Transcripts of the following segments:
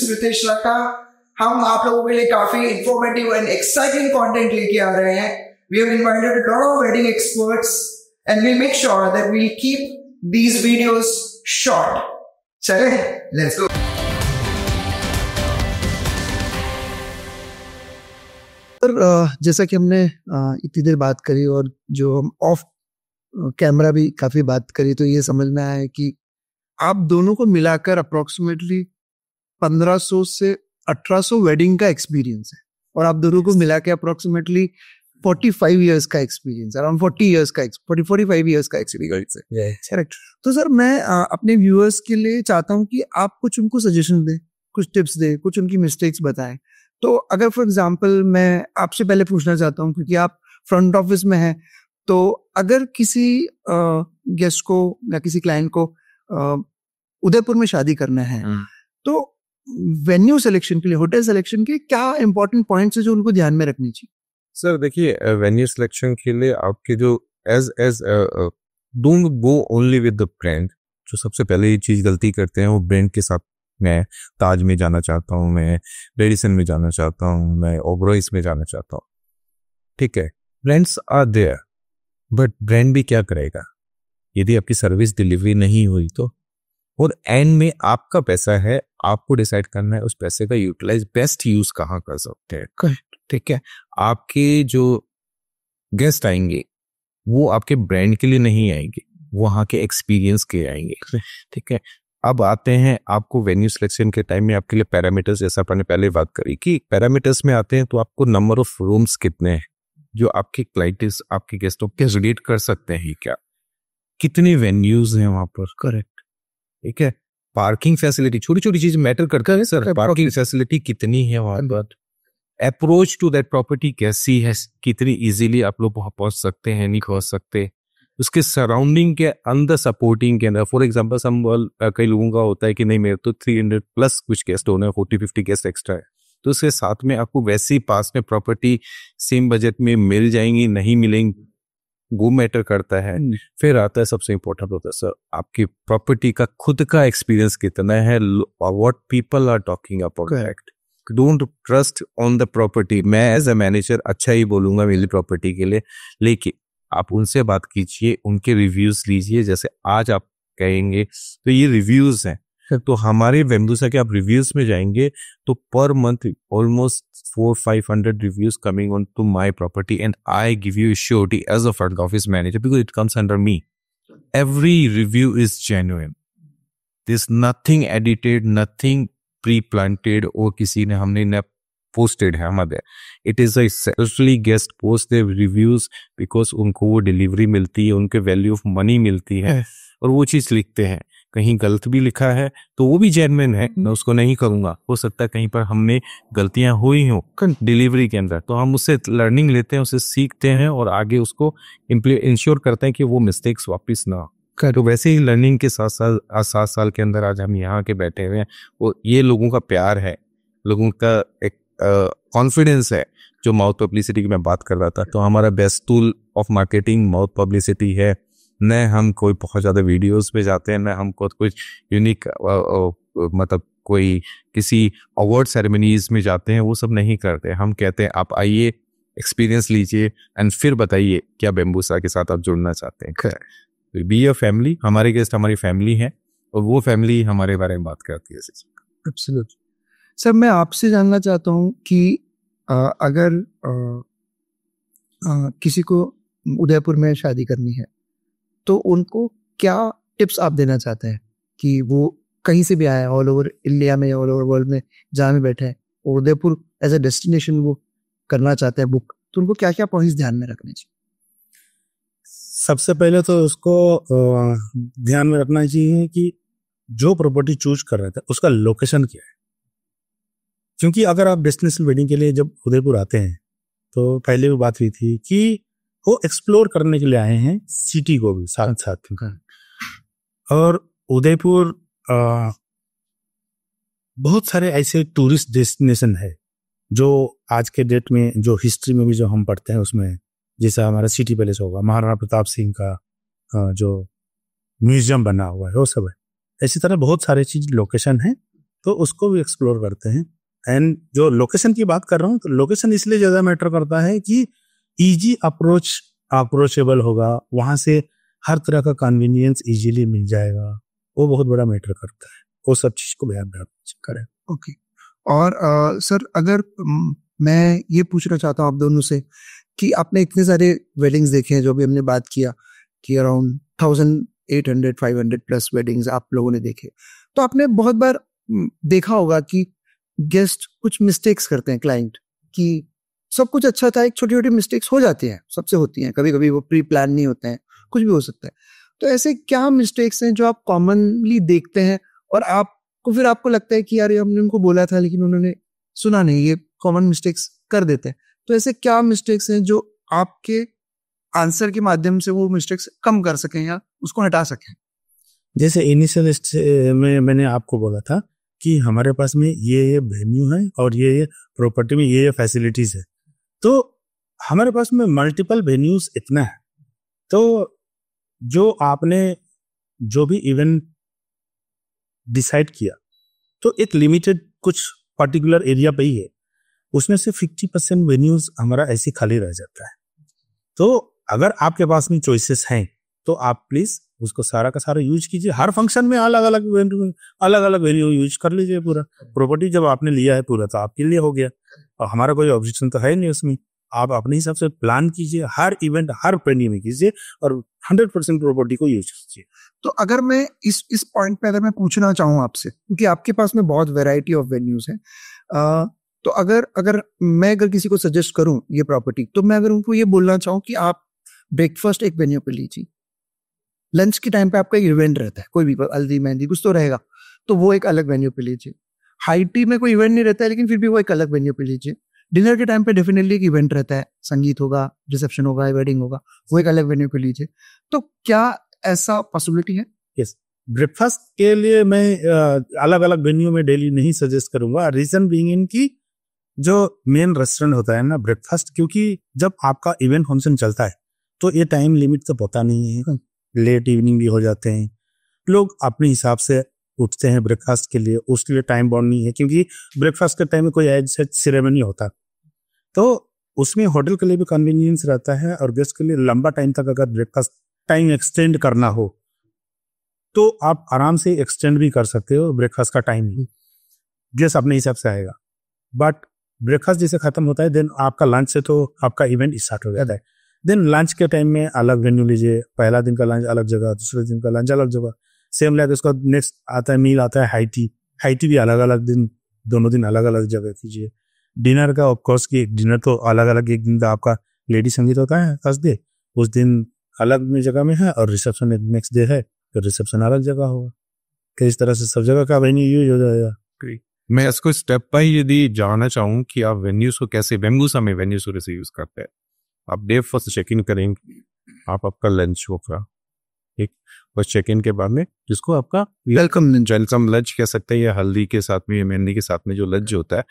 रितेश लता। हम आप लोगों के लिए काफी इंफॉर्मेटिव एंड एक्साइटिंग कंटेंट लेके आ रहे हैं। We have invited a lot of wedding experts and we'll make sure that we'll keep these videos short. चले, let's go. जैसा कि हमने इतनी देर बात करी और जो हम ऑफ कैमरा भी काफी बात करी, तो ये समझ में आया है कि आप दोनों को मिलाकर अप्रोक्सीमेटली 1500 से 1800 वेडिंग का एक्सपीरियंस है और आप दोनों को मिला के अप्रोक्सीमेटली 45 इयर्स का एक्सपीरियंस, अराउंड 45 इयर्स का एक्सपीरियंस है। करेक्ट। तो सर मैं अपने व्यूअर्स के लिए चाहता हूँ कि आप कुछ उनको सजेशन दें, कुछ टिप्स दें, कुछ उनकी मिस्टेक्स बताएं। तो अगर फॉर एग्जांपल मैं आपसे पहले पूछना चाहता हूँ, क्योंकि आप फ्रंट ऑफिस में हैं, तो अगर किसी गेस्ट को या किसी क्लाइंट को उदयपुर में शादी करना है, तो वेन्यू सिलेक्शन के लिए, होटल सिलेक्शन के क्या इंपॉर्टेंट पॉइंट्स है जो उनको ध्यान में रखनी चाहिए? सर देखिए, वेन्यू सिलेक्शन के लिए आपके जो don't go only with the brand. जो सबसे पहले ये चीज गलती करते हैं वो ब्रांड के साथ, मैं ताज में जाना चाहता हूँ, मैं रेडिसन में जाना चाहता हूँ, मैं ओबरॉयज में जाना चाहता हूँ। ठीक है, brands are there, but brand भी क्या करेगा यदि आपकी सर्विस डिलीवरी नहीं हुई तो? और एंड में आपका पैसा है, आपको डिसाइड करना है उस पैसे का यूटिलाइज, बेस्ट यूज कहाँ कर सकते हैं। ठीक है, आपके जो गेस्ट आएंगे वो आपके ब्रांड के लिए नहीं आएंगे, वहाँ के एक्सपीरियंस के आएंगे। ठीक है, अब आते हैं आपको वेन्यू सिलेक्शन के टाइम में आपके लिए पैरामीटर्स, जैसा आपने पहले बात करी कि पैरामीटर्स में आते हैं, तो आपको नंबर ऑफ रूम्स कितने हैं जो आपके क्लाइंट्स आपके गेस्टों के रिलेट कर सकते हैं, क्या कितने वेन्यूज हैं वहां पर। करेक्ट। ठीक है, पार्किंग फैसिलिटी, छोटी छोटी चीज मैटर करता है सर। पार्किंग फैसिलिटी कितनी है वहां पर, अप्रोच टू दैट प्रॉपर्टी कैसी है, कितनी इजीली आप लोग वहां पहुंच सकते हैं, नहीं पहुंच सकते, उसके सराउंडिंग के अंदर, सपोर्टिंग के अंदर। फॉर एग्जांपल कई लोगों का होता है कि नहीं मेरे तो 300 प्लस कुछ गेस्ट होने, 40-50 गेस्ट एक्स्ट्रा है, तो उसके साथ में आपको वैसी पास में प्रॉपर्टी सेम बजट में मिल जाएंगी, नहीं मिलेंगी, वो मैटर करता है। फिर आता है सबसे इंपॉर्टेंट होता है सर, आपकी प्रॉपर्टी का खुद का एक्सपीरियंस कितना है, what people are talking about. Don't trust on the property. मैं एज अ मैनेजर अच्छा ही बोलूंगा मेरी प्रॉपर्टी के लिए, लेकिन आप उनसे बात कीजिए, उनके रिव्यूज लीजिए। जैसे आज आप कहेंगे तो ये रिव्यूज हैं, तो हमारे वेम्बूसा के आप रिव्यूज में जाएंगे तो पर month almost 400-500 reviews coming on to my property, and I give you surety as a front office manager because it comes under me. Every review is genuine, this nothing edited, nothing pre planted, और किसी ने हमने न posted है हमारे। It is a selfly guest post their reviews because उनको वो delivery मिलती है, उनके वैल्यू ऑफ मनी मिलती है, और वो चीज लिखते हैं। कहीं गलत भी लिखा है तो वो भी जेन्युइन है, मैं उसको नहीं करूंगा। हो सकता है कहीं पर हमने गलतियां हुई हो डिलीवरी के अंदर, तो हम उससे लर्निंग लेते हैं, उससे सीखते हैं और आगे उसको इंश्योर करते हैं कि वो मिस्टेक्स वापस ना हो। तो वैसे ही लर्निंग के साथ 7 साल के अंदर आज हम यहाँ के बैठे हुए हैं, वो ये लोगों का प्यार है, लोगों का एक कॉन्फिडेंस है, जो माउथ पब्लिसिटी की मैं बात कर रहा था। तो हमारा best tool of marketing mouth publicity है। न हम कोई बहुत ज़्यादा वीडियोस पे जाते हैं, न हम कुछ यूनिक मतलब कोई किसी अवार्ड सेरेमनीज में जाते हैं, वो सब नहीं करते। हम कहते हैं आप आइए, एक्सपीरियंस लीजिए एंड फिर बताइए क्या बेम्बूसा के साथ आप जुड़ना चाहते हैं। बी अ फैमिली, हमारे गेस्ट हमारी फैमिली है और वो फैमिली हमारे बारे में बात करती है। एब्सोल्युटली। सर मैं आपसे जानना चाहता हूँ कि अगर किसी को उदयपुर में शादी करनी है तो उनको क्या टिप्स आप देना चाहते हैं कि वो कहीं से भी आया, ऑल ओवर इंडिया में, ऑल ओवर वर्ल्ड में जहाँ में बैठे हैं, और उदयपुर एज ए डेस्टिनेशन वो करना चाहते हैं बुक, तो उनको क्या क्या पॉइंट्स ध्यान में रखने चाहिए? सबसे पहले तो उसको ध्यान में रखना चाहिए कि जो प्रॉपर्टी चूज कर रहे थे उसका लोकेशन क्या है। क्योंकि अगर आप डेस्टिनेशन वेडिंग के लिए जब उदयपुर आते हैं तो पहले भी बात हुई थी कि वो एक्सप्लोर करने के लिए आए हैं सिटी को भी साथ साथ। और उदयपुर बहुत सारे ऐसे टूरिस्ट डेस्टिनेशन है जो आज के डेट में, जो हिस्ट्री में भी जो हम पढ़ते हैं उसमें, जैसा हमारा सिटी पैलेस होगा, महाराणा प्रताप सिंह का जो म्यूजियम बना हुआ है वो सब है। इसी तरह बहुत सारे चीज लोकेशन है, तो उसको भी एक्सप्लोर करते हैं। एंड जो लोकेशन की बात कर रहा हूँ, तो लोकेशन इसलिए ज़्यादा मैटर करता है कि ईजी अप्रोचेबल होगा, वहाँ से हर तरह का कन्वीनियंस इजीली मिल जाएगा, वो बहुत बड़ा मैटर करता है। वो सब चीज़ को ध्यान करें। ओके। और सर, अगर मैं ये पूछना चाहता हूँ आप दोनों से कि आपने इतने सारे वेडिंग्स देखे हैं, जो भी हमने बात किया कि अराउंड 1800-500 प्लस वेडिंग्स आप लोगों ने देखे, तो आपने बहुत बार देखा होगा कि गेस्ट कुछ मिस्टेक्स करते हैं, क्लाइंट, कि सब कुछ अच्छा था, एक छोटी छोटी मिस्टेक्स हो जाती हैं, सबसे होती हैं, कभी कभी वो प्री प्लान नहीं होते हैं, कुछ भी हो सकता है। तो ऐसे क्या मिस्टेक्स हैं जो आप कॉमनली देखते हैं और आपको फिर आपको लगता है कि यार ये हमने उनको बोला था लेकिन उन्होंने सुना नहीं, ये कॉमन मिस्टेक्स कर देते हैं। तो ऐसे क्या मिस्टेक्स हैं जो आपके आंसर के माध्यम से वो मिस्टेक्स कम कर सकें या उसको हटा सकें? जैसे इनिशियल में मैंने आपको बोला था कि हमारे पास में ये वेन्यू है और ये प्रॉपर्टी में ये फैसिलिटीज है, तो हमारे पास में मल्टीपल वेन्यूज इतना है, तो जो आपने जो भी इवेंट डिसाइड किया तो एक लिमिटेड कुछ पर्टिकुलर एरिया पे ही है, उसमें से 50% वेन्यूज हमारा ऐसे खाली रह जाता है। तो अगर आपके पास में चॉइसेस हैं तो आप प्लीज उसको सारा का सारा यूज कीजिए। हर फंक्शन में अलग अलग वेन्यू यूज कर लीजिए। पूरा प्रॉपर्टी जब आपने लिया है पूरा, तो आपके लिए हो गया और हमारा कोई ऑब्जेक्शन तो है नहीं उसमें। आप अपने हिसाब से प्लान कीजिए, हर इवेंट हर वेन्यू में कीजिए और 100% प्रॉपर्टी को यूज कीजिए। तो अगर मैं इस पॉइंट पे अगर मैं पूछना चाहूँ आपसे, क्योंकि आपके पास में बहुत वैरायटी ऑफ वेन्यूज है, तो अगर मैं किसी को सजेस्ट करूं ये प्रॉपर्टी, तो मैं अगर उनको ये बोलना चाहूँ कि आप ब्रेकफास्ट एक वेन्यू पे लीजिए, लंच के टाइम पे आपका एक इवेंट रहता है, कोई भी हल्दी मेहंदी कुछ तो रहेगा, तो वो एक अलग वेन्यू पे लीजिए। हाई टी में कोई इवेंट नहीं रहता है लेकिन फिर भी वो एक अलग वेन्यू पे लीजिए। डिनर के टाइम पे डेफिनेटली एक इवेंट रहता है, संगीत होगा, रिसेप्शन होगा, वेडिंग होगा, वो एक अलग वेन्यू पे लीजिए। तो क्या ऐसा पॉसिबिलिटी है? यस, ब्रेकफास्ट के लिए मैं अलग अलग वेन्यू में डेली नहीं सजेस्ट करूंगा। रीजन बीइंग इन की जो मेन रेस्टोरेंट होता है ना ब्रेकफास्ट, क्योंकि जब आपका इवेंट फंक्शन चलता है तो ये टाइम लिमिट तो पता नहीं है, लेट इवनिंग भी हो जाते हैं, लोग अपने हिसाब से उठते हैं ब्रेकफास्ट के लिए, उसके लिए टाइम बाउंड नहीं है, क्योंकि ब्रेकफास्ट के टाइम में कोई एज सच सेरेमनी होता, तो उसमें होटल के लिए भी कन्वीनियंस रहता है और गेस्ट के लिए लंबा टाइम तक अगर ब्रेकफास्ट टाइम एक्सटेंड करना हो तो आप आराम से एक्सटेंड भी कर सकते हो ब्रेकफास्ट का टाइम ही, गेस्ट अपने हिसाब से आएगा। बट ब्रेकफास्ट जैसे खत्म होता है देन आपका लंच से तो आपका इवेंट स्टार्ट हो जाता है। देन लंच के टाइम में अलग वेन्यू लीजिए, पहला दिन का लंच अलग जगह, दूसरे दिन का लंच अलग जगह, सेम लाइक उसका नेक्स्ट आता है मील आता है हाई टी भी अलग अलग दिन, दोनों दिन अलग अलग जगह कीजिए। डिनर का ऑफकोर्स की डिनर तो अलग अलग, एक दिन तो आपका लेडी संगीत होता है फर्स्ट डे, उस दिन अलग में जगह में है, और रिसेप्शन नेक्स्ट डे है तो रिसेप्शन अलग जगह होगा। तो इस तरह से सब जगह का वेन्यू यूज हो जाएगा। मैं इसको स्टेप बाय यदि जानना चाहूँ कि आप वेन्यूज को कैसे, वेम्बूसा में वेन्यूज को कैसे यूज करते हैं। आप डे फर्स्ट चेक इन करेंगे, आप आपका लंच होगा, एक बस चेक इन के बाद में जिसको आपका वेलकम लंच कह सकते हैं, या हल्दी के साथ में या मेहंदी के साथ में जो लंच होता है,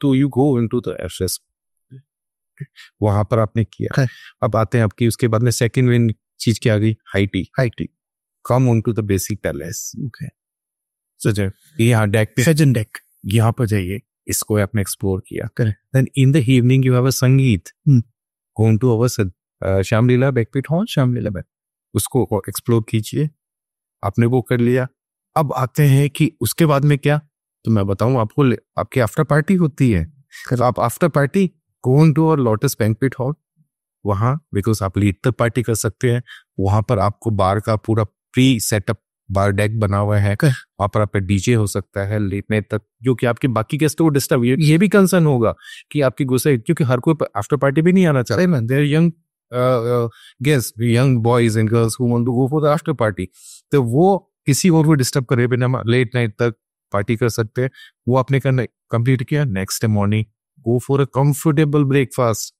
तो you go into the address, वहां पर आपने किया। अब आते हैं आपकी उसके बाद में सेकंड मेन चीज क्या आ गई, high tea come on to the basic palace. यहाँ डेक पे यहाँ पर जाइए, इसको आपने एक्सप्लोर किया। Then in the evening you have a sangeet, go to our Shyamleela banquet hall, Shyamleela bank, उसको एक्सप्लोर कीजिए। आपने वो कर लिया। अब आते हैं कि उसके बाद में क्या, तो मैं बताऊं आपको, आपकी आफ्टर पार्टी होती है। आप after party go to our lotus banquet hall, वहाँ बिकॉज आप लीड पार्टी कर सकते हैं। वहां पर आपको बार का पूरा प्री सेटअप बार डेक बना हुआ है, वहां पर आपका डीजे हो सकता है लेट नाइट तक, जो कि आपके बाकी गेस्ट को डिस्टर्ब, ये भी कंसर्न होगा कि आपकी गुस्से, क्योंकि हर कोई आफ्टर पार्टी भी नहीं आना चाहता। Their young guest, young boys and girls who want to go for the after party, तो वो किसी और को डिस्टर्ब करे बिना लेट नाइट तक पार्टी कर सकते हैं। वो आपने करना कंप्लीट किया, next day morning go for a comfortable breakfast.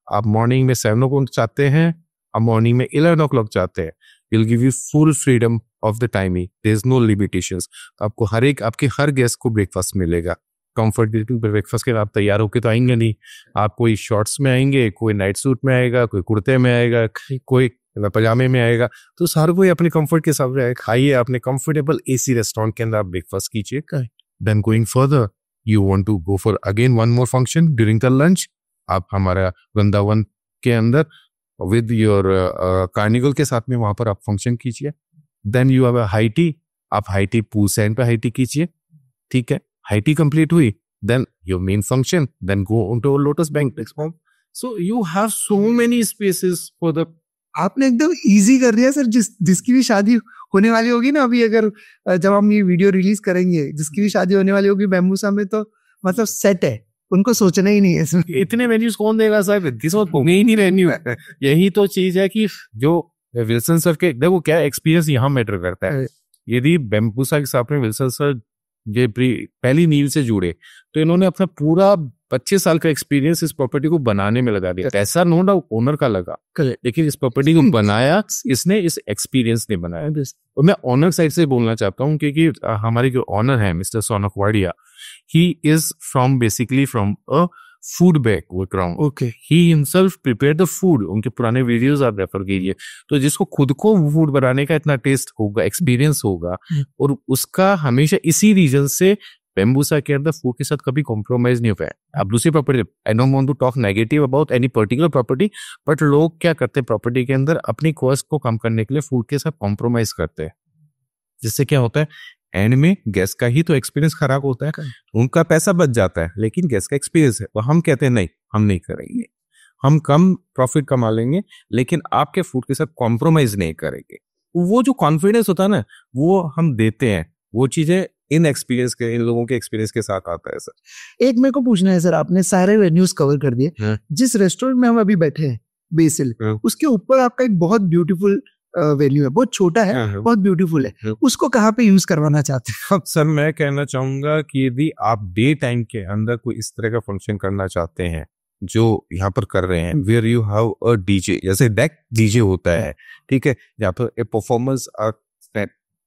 आप मॉर्निंग में 7 o'clock चाहते हैं, आप मॉर्निंग में 11 o'clock चाहते हैं, will give you full freedom of the timing, there is no limitations. आपको आपके हर गेस्ट को ब्रेकफास्ट मिलेगा, कंफर्टेबल ब्रेकफास्ट के। आप तैयार होके तो आएंगे नहीं, आप कोई शॉर्ट्स में आएंगे, कोई नाइट सूट में आएगा, कोई कुर्ते में आएगा, कोई पजामे में आएगा, तो हर कोई अपने कंफर्ट के हिसाब से खाइए, अपने कंफर्टेबल एसी रेस्टोरेंट के अंदर आप ब्रेकफास्ट कीजिए। Then going further, you want to go for again one more function during the lunch. आप हमारा वृंदावन के अंदर with your कार्निवल के साथ में वहां पर आप फंक्शन कीजिए. Then you have a high tea. आप हाई टी पूल सैंड पे हाई टी कीजिए. ठीक है, हाई टी कंप्लीट हुई, then your main function, then go onto Lotus Bank. So you have so many spaces for the. आपने एकदम easy कर दिया सर. जिसकी भी शादी होने वाली होगी ना अभी, अगर जब हम ये वीडियो रिलीज करेंगे, जिसकी भी शादी होने वाली होगी बैम्बूसा में, तो मतलब सेट है, उनको सोचना ही नहीं है इसमें. इतने वेन्यूज कौन देगा साहब, दिस होंगे ही नहीं वेन्यू है. यही तो चीज है कि जो विल्सन सर के देखो क्या एक्सपीरियंस यहाँ मैटर करता है. यदि बैम्बूसा के साथ में विल्सन सर ये पहली नींव से जुड़े तो इन्होंने अपना पूरा 25 साल का एक्सपीरियंस इस प्रॉपर्टी को बनाने में लगा दिया. पैसा नो डाउट ओनर का लगा, लेकिन इस प्रॉपर्टी को बनाया इसने, इस एक्सपीरियंस ने बनाया. और मैं ऑनर साइड से बोलना चाहता हूँ क्योंकि हमारे जो ऑनर है mister Shaunak Wadia, he is from basically from a food background. Okay, he himself prepare the food. उनके पुराने वीडियोस आप रेफर कीजिए, तो जिसको खुद को फूड बनाने का इतना टेस्ट होगा, एक्सपीरियंस होगा, और उसका हमेशा इसी रीजन से बैम्बूसा के अंदर फूड के साथ कभी कॉम्प्रोमाइज नहीं हो पाया. अब दूसरी property, I don't want to talk negative about any particular property, but लोग क्या करते हैं प्रॉपर्टी के अंदर अपनी कॉस्ट को कम करने के लिए फूड के साथ कॉम्प्रोमाइज करते हैं, जिससे क्या होता है एंड में गेस्ट का ही तो एक्सपीरियंस खराब होता है. उनका पैसा बच जाता है लेकिन गेस्ट का एक्सपीरियंस है वो हम कहते हैं नहीं, हम नहीं करेंगे, हम कम प्रॉफिट कमा लेंगे लेकिन आपके फूड के साथ कॉम्प्रोमाइज नहीं करेंगे. वो जो कॉन्फिडेंस होता है ना, वो हम देते हैं. वो चीजें इन एक्सपीरियंस के, इन लोगों के एक्सपीरियंस के साथ आता है सर. एक मेरे को पूछना है सर, आपने सारे वेन्यूज कवर कर दिए. जिस रेस्टोरेंट में हम अभी बैठे हैं बेसिल, उसके ऊपर आपका एक बहुत ब्यूटीफुल वेन्यू है, बहुत छोटा है, बहुत ब्यूटीफुल है, उसको कहाँ पे यूज करवाना चाहते हैं? अब सर मैं कहना चाहूंगा कि यदि आप डे टाइम के अंदर कोई इस तरह का फंक्शन करना चाहते हैं जो यहाँ पर कर रहे हैं, where you have a DJ, जैसे डेक डीजे होता है, ठीक है, यहाँ पर a performers are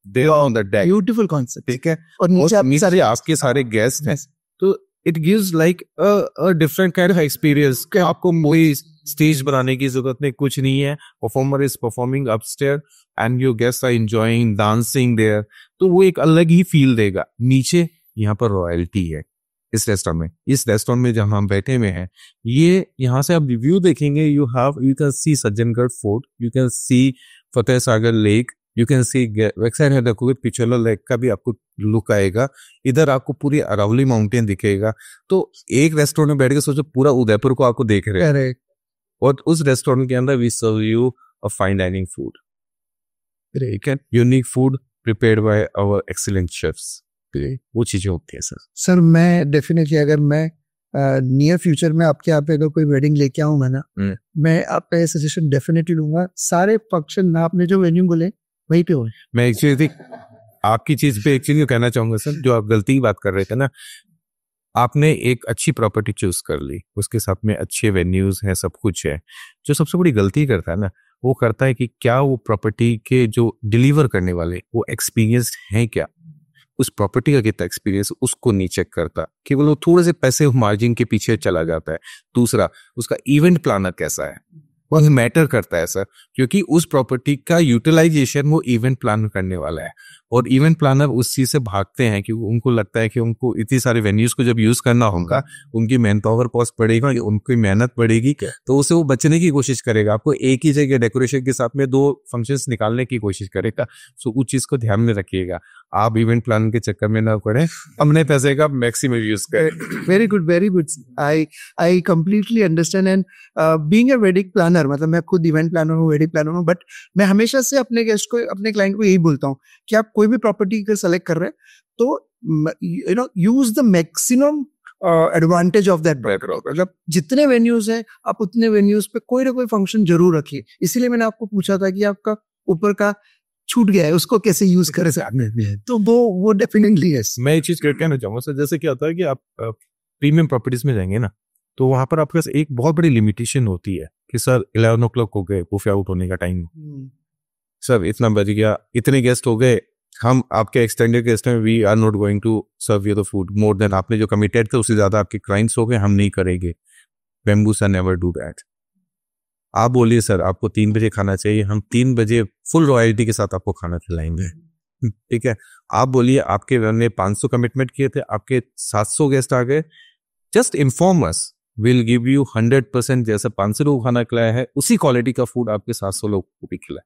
there on the deck, beautiful concept, ठीक है, और नीचे आपके सारे गेस्ट हैं, तो it gives like a different kind of experience. आपको कोई स्टेज बनाने की जरूरत नहीं, कुछ नहीं है. Performer is performing upstair and your guest are enjoying dancing there, तो वो एक अलग ही फील देगा. नीचे यहाँ पर रॉयल्टी है इस रेस्टोरेंट में. इस रेस्टोरेंट में जहां हम बैठे हुए हैं, ये यहाँ से आप रिव्यू देखेंगे, you can see Sajjangarh fort, you can see Fateh Sagar lake, you can see back side है देखोगे पिछोला लेक का भी आपको लुक आएगा. इधर आपको पूरी अरावली माउंटेन दिखेगा. तो एक रेस्टोरेंट में बैठ के सोचो पूरा उदयपुर को आपको देख रहे हैं, और उस रेस्टोरेंट के अंदर we serve you a fine dining food, ठीक है, unique food prepared by our excellent chefs. वो चीजें होती है सर. मैं डेफिनेटली, अगर मैं नियर फ्यूचर में आपके यहाँ पे अगर कोई वेडिंग लेके आऊंगा ना, मैं आपका सजेशन डेफिनेटली लूंगा. सारे फंक्शन ना आपने जो वेन्यू बोले वहीं पे हो. मैं एक्चुअली आपकी चीज पे एक्चुअली कहना चाहूंगा सर, जो आप गलती की बात कर रहे थे ना, आपने एक अच्छी प्रॉपर्टी चूज कर ली, उसके साथ में अच्छे वेन्यूज हैं, सब कुछ है. जो सबसे बड़ी गलती करता है ना, वो करता है कि क्या वो प्रॉपर्टी के जो डिलीवर करने वाले वो एक्सपीरियंस हैं, क्या उस प्रॉपर्टी का कितना एक्सपीरियंस, उसको नहीं चेक करता, केवल वो थोड़े से पैसे मार्जिन के पीछे चला जाता है. दूसरा, उसका इवेंट प्लानर कैसा है, वो मैटर करता है सर, क्योंकि उस प्रॉपर्टी का यूटिलाइजेशन वो इवेंट प्लानर करने वाला है. और इवेंट प्लानर उस चीज से भागते हैं कि उनको लगता है कि उनको इतनी सारे वेन्यूज को जब यूज करना होगा, उनकी मैन पावर कॉस्ट बढ़ेगा, उनकी मेहनत बढ़ेगी, तो उससे वो बचने की कोशिश करेगा. आपको एक ही जगह डेकोरेशन के साथ में 2 फंक्शंस निकालने की कोशिश करेगा. सो उस चीज को ध्यान में रखिएगा, आप इवेंट प्लान के चक्कर में ना पड़े, अपने पैसे का मैक्सिमम यूज करें. Very good, very good. I completely understand. And being a wedding planner, मतलब मैं खुद इवेंट प्लानर हूँ, वेडिंग प्लानर हूँ, बट मैं हमेशा से अपने गेस्ट को, अपने क्लाइंट को यही बोलता हूँ कि आप कोई भी प्रॉपर्टी का सेलेक्ट कर रहे हैं तो use the maximum advantage of that background. मतलब जितने वेन्यूज हैं आप उतने वेन्यूज पे कोई ना कोई फंक्शन जरूर रखिए. इसीलिए मैंने आपको पूछा था कि आपका ऊपर का छूट गया है, उसको कैसे यूज करें सर. तो वो डेफिनेटली है. मैं एक चीज कहना चाहूंगा सर, जैसे क्या होता है कि आप प्रीमियम प्रॉपर्टीज में जाएंगे ना, तो वहां पर आपके पास एक बहुत बड़ी लिमिटेशन होती है कि सर 11 o'clock हो गए, बुफे आउट होने का टाइम, सर इतना बज गया, इतने गेस्ट हो गए, हम आपके एक्सटेंडेड गेस्ट में we are not going to serve you the food more than आपने जो कमिटेड थे उससे ज्यादा आपके क्लाइंट्स हो गए, हम नहीं करेंगे. बैम्बूसा नेवर डू दैट. आप बोलिए सर आपको 3 बजे खाना चाहिए, हम 3 बजे फुल रॉयल्टी के साथ आपको खाना खिलाएंगे. ठीक है, आप बोलिए आपके ने 500 कमिटमेंट किए थे, आपके 700 गेस्ट आ गए, just inform us, will give you 100%। जैसे 500 लोग खाना खिलाया है उसी क्वालिटी का फूड आपके 700 लोग को भी खिलाए।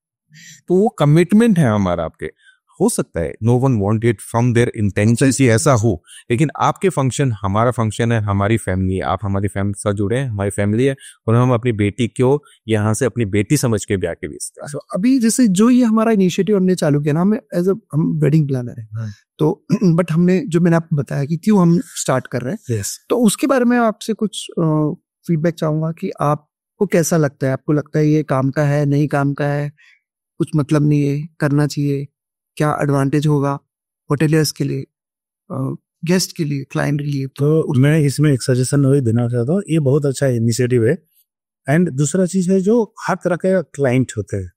तो वो कमिटमेंट है हमारा आपके। हो सकता है no one want it from their intention कि ऐसा हो, लेकिन आपके फंक्शन हमारा फंक्शन है, हमारी फैमिली, आप हमारी फैमिली से जुड़े हैं, हमारी फैमिली है, और हम अपनी बेटी को यहाँ से अपनी बेटी समझ के ब्याह के भेजते हैं। So, अभी जैसे जो ये हमारा इनिशिएटिव हमने चालू किया ना, हमें हम वेडिंग प्लानर है, तो बट हमने जो मैंने आपको बताया कि क्यों हम स्टार्ट कर रहे हैं, तो उसके बारे में आपसे कुछ फीडबैक चाहूंगा कि आपको कैसा लगता है, आपको लगता है ये काम का है, नहीं काम का है, कुछ मतलब नहीं है, करना चाहिए, क्या एडवांटेज होगा होटेलियर्स के लिए, गेस्ट के लिए, क्लाइंट के लिए? तो मैं इसमें एक सजेशन वही देना चाहता हूँ, ये बहुत अच्छा इनिशिएटिव है। एंड दूसरा चीज है, जो हर तरह के क्लाइंट होते हैं,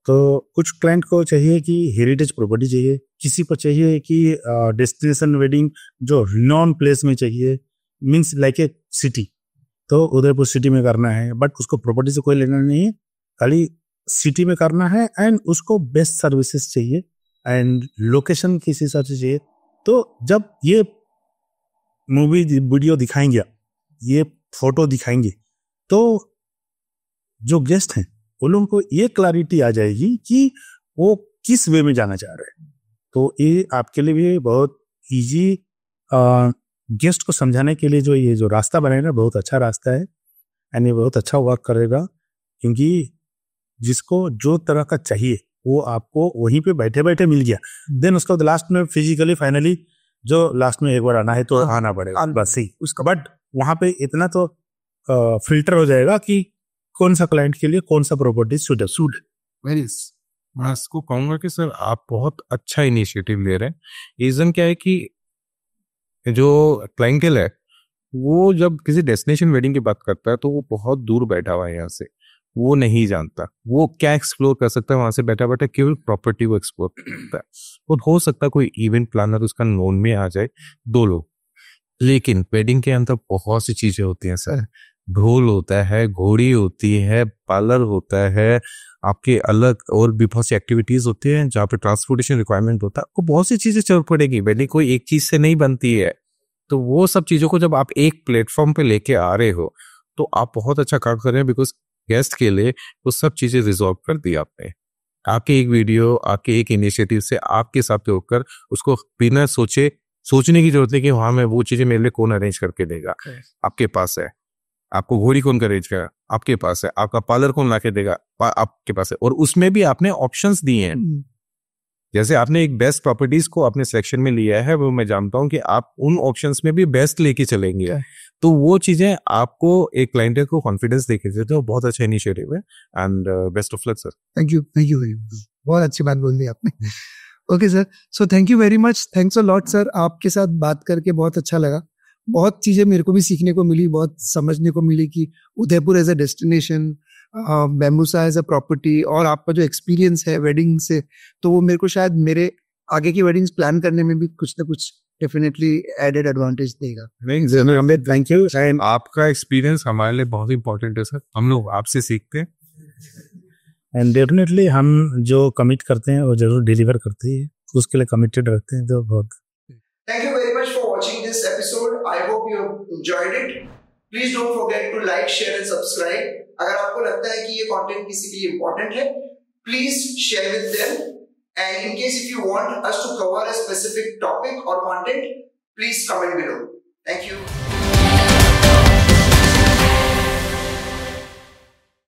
तो कुछ क्लाइंट को चाहिए कि हेरिटेज प्रॉपर्टी चाहिए, किसी को चाहिए कि डेस्टिनेशन वेडिंग जो रिनॉन प्लेस में चाहिए, मीन्स लाइक ए सिटी, तो उदयपुर सिटी में करना है, बट उसको प्रॉपर्टी से कोई लेना नहीं है, खाली सिटी में करना है, एंड उसको बेस्ट सर्विसेज चाहिए, एंड लोकेशन किस हिसाब से चाहिए। तो जब ये मूवी वीडियो दिखाएंगे, ये फोटो दिखाएंगे, तो जो गेस्ट हैं उन लोगों को ये क्लैरिटी आ जाएगी कि वो किस वे में जाना चाह रहे हैं। तो ये आपके लिए भी बहुत इजी, गेस्ट को समझाने के लिए जो ये जो रास्ता बनेगा बहुत अच्छा रास्ता है, एंड ये बहुत अच्छा वर्क करेगा, क्योंकि जिसको जो तरह का चाहिए वो आपको वहीं पे बैठे बैठे मिल गया। देन उसका लास्ट में फिजिकली फाइनली जो लास्ट में एक बार आना है तो आना पड़ेगा, बस ही उसका। बट वहां पे इतना तो फिल्टर हो जाएगा कि कौन सा क्लाइंट के लिए कौन सा प्रॉपर्टी सूट। मैं इसको कहूंगा कि सर आप बहुत अच्छा इनिशिएटिव ले रहे हैं। रीजन क्या है कि जो क्लाइंटेल है वो जब किसी डेस्टिनेशन वेडिंग की बात करता है तो वो बहुत दूर बैठा हुआ है यहाँ से, वो नहीं जानता वो क्या एक्सप्लोर कर सकता है वहां से बैठा बैठा, केवल प्रॉपर्टी को एक्सप्लोर करता है। और हो सकता है कोई इवेंट प्लानर उसका नोन में आ जाए 2 लोग, लेकिन वेडिंग के अंदर बहुत सी चीजें होती हैं सर। ढोल होता है, घोड़ी होती है, पार्लर होता है, आपके अलग और भी बहुत सी एक्टिविटीज होती हैं जहाँ पे ट्रांसपोर्टेशन रिक्वायरमेंट होता है। आपको बहुत सी चीजें जरूरत पड़ेगी, वेडिंग कोई एक चीज से नहीं बनती है। तो वो सब चीजों को जब आप एक प्लेटफॉर्म पे लेके आ रहे हो तो आप बहुत अच्छा काम कर रहे हैं, बिकॉज गेस्ट के लिए वो सब चीजें रिजॉल्व कर दी आपने। आपके एक वीडियो, आपके एक इनिशिएटिव से आपके साथ जोड़कर उसको बिना सोचने की जरूरत है कि हाँ मैं वो चीजें मेरे लिए कौन अरेंज करके देगा, आपके पास है। आपको घोड़ी कौन अरेंज करेगा, आपके पास है। आपका पार्लर कौन लाके देगा, आपके पास है। और उसमें भी आपने ऑप्शंस दिए हैं। जैसे आपने एक बेस्ट प्रॉपर्टीज को अपने सिलेक्शन में लिया है, वो मैं जानता हूं कि आप उन ऑप्शंस में भी बेस्ट लेके चलेंगे। तो वो चीजें आपको एक क्लाइंट को कॉन्फिडेंस देके देते हैं। बहुत अच्छा इनिशिएटिव है and best of luck sir. Thank you very much, बहुत अच्छी बात बोल दी आपने। Okay sir, so thank you very much, thanks a lot sir. आपके साथ बात करके बहुत अच्छा लगा, बहुत चीजें मेरे को भी सीखने को मिली, बहुत समझने को मिली कि Udaipur as a destination, Bambusa as a property, और आपका जो एक्सपीरियंस है वेडिंग से, तो वो मेरे को शायद मेरे आगे की वेडिंग्स प्लान करने में भी कुछ ना कुछ डेफिनेटली एडेड एडवांटेज देगा। नहीं, थैंक यू। आपका एक्सपीरियंस हमारे लिए बहुत इंपॉर्टेंट है सर, हम लोग आपसे सीखते हैं। एंड डेफिनेटली हम जो कमिट करते हैं वो जरूर डिलीवर करते हैं, उसके लिए कमिटेड रहते हैं। तो बहुत Thank you very much for watching this episode. I hope you enjoyed it. Please don't forget to like, share and subscribe. अगर आपको लगता है कि ये content किसी के लिए important है, please share with them. And in case if you want us to cover a specific topic or content, please comment below. Thank you.